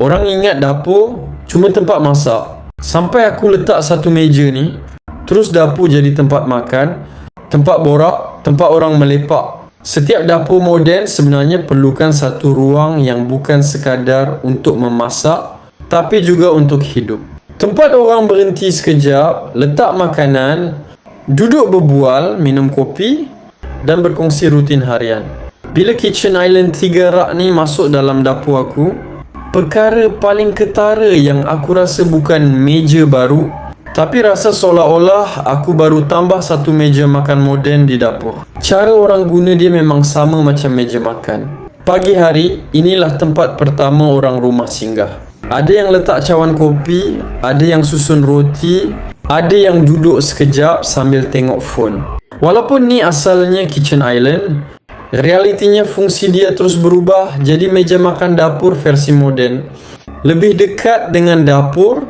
Orang ingat dapur cuma tempat masak. Sampai aku letak satu meja ni, terus dapur jadi tempat makan, tempat borak, tempat orang melepak. Setiap dapur moden sebenarnya perlukan satu ruang yang bukan sekadar untuk memasak, tapi juga untuk hidup. Tempat orang berhenti sekejap, letak makanan, duduk berbual, minum kopi dan berkongsi rutin harian. Bila Kitchen Island 3 rak ni masuk dalam dapur aku, perkara paling ketara yang aku rasa bukan meja baru, tapi rasa seolah-olah aku baru tambah satu meja makan moden di dapur. Cara orang guna dia memang sama macam meja makan. Pagi hari, inilah tempat pertama orang rumah singgah. Ada yang letak cawan kopi, ada yang susun roti, ada yang duduk sekejap sambil tengok phone. Walaupun ni asalnya Kitchen Island, realitinya fungsi dia terus berubah jadi meja makan dapur versi moden. Lebih dekat dengan dapur,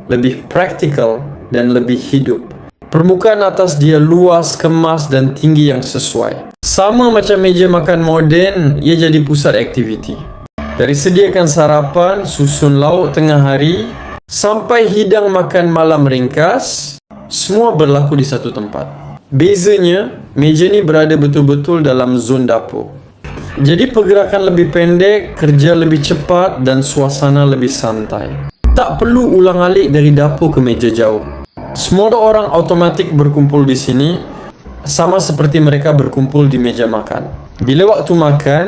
lebih praktikal dan lebih hidup. Permukaan atas dia luas, kemas dan tinggi yang sesuai. Sama macam meja makan moden, ia jadi pusat aktiviti. Dari sediakan sarapan, susun lauk tengah hari, sampai hidang makan malam ringkas, semua berlaku di satu tempat. Bezanya, meja ni berada betul-betul dalam zon dapur. Jadi pergerakan lebih pendek, kerja lebih cepat dan suasana lebih santai. Tak perlu ulang-alik dari dapur ke meja jauh. Semua orang automatik berkumpul di sini, sama seperti mereka berkumpul di meja makan. Bila waktu makan,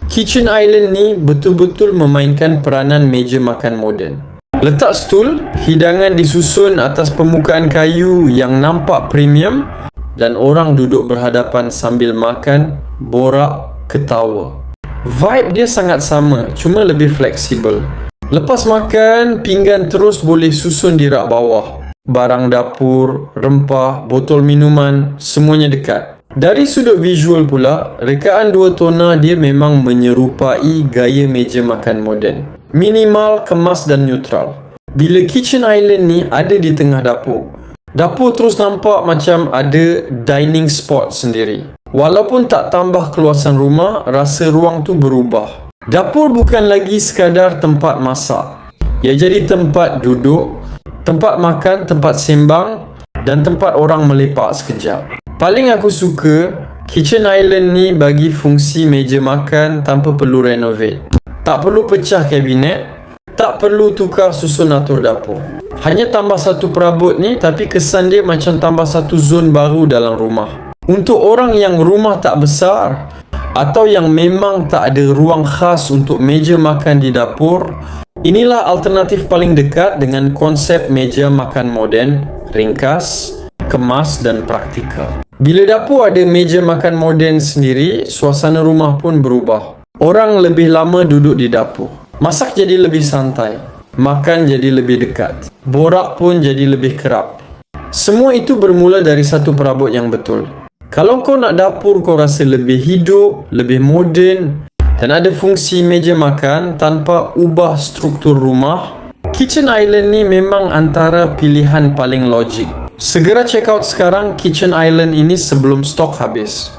Kitchen Island ni betul-betul memainkan peranan meja makan moden. Letak stul, hidangan disusun atas permukaan kayu yang nampak premium dan orang duduk berhadapan sambil makan, borak, ketawa. Vibe dia sangat sama, cuma lebih fleksibel. Lepas makan, pinggan terus boleh susun di rak bawah. Barang dapur, rempah, botol minuman, semuanya dekat. Dari sudut visual pula, rekaan dua tona dia memang menyerupai gaya meja makan moden. Minimal, kemas dan neutral. Bila Kitchen Island ni ada di tengah dapur, dapur terus nampak macam ada dining spot sendiri. Walaupun tak tambah keluasan rumah, rasa ruang tu berubah. Dapur bukan lagi sekadar tempat masak. Ia jadi tempat duduk, tempat makan, tempat sembang dan tempat orang melepak sekejap. Paling aku suka, Kitchen Island ni bagi fungsi meja makan tanpa perlu renovate. Tak perlu pecah kabinet, tak perlu tukar susun atur dapur. Hanya tambah satu perabot ni, tapi kesan dia macam tambah satu zon baru dalam rumah. Untuk orang yang rumah tak besar atau yang memang tak ada ruang khas untuk meja makan di dapur, inilah alternatif paling dekat dengan konsep meja makan moden, ringkas, kemas dan praktikal. Bila dapur ada meja makan moden sendiri, suasana rumah pun berubah. Orang lebih lama duduk di dapur. Masak jadi lebih santai. Makan jadi lebih dekat. Borak pun jadi lebih kerap. Semua itu bermula dari satu perabot yang betul. Kalau kau nak dapur kau rasa lebih hidup, lebih moden dan ada fungsi meja makan tanpa ubah struktur rumah, Kitchen Island ni memang antara pilihan paling logik. Segera check out sekarang Kitchen Island ini sebelum stok habis.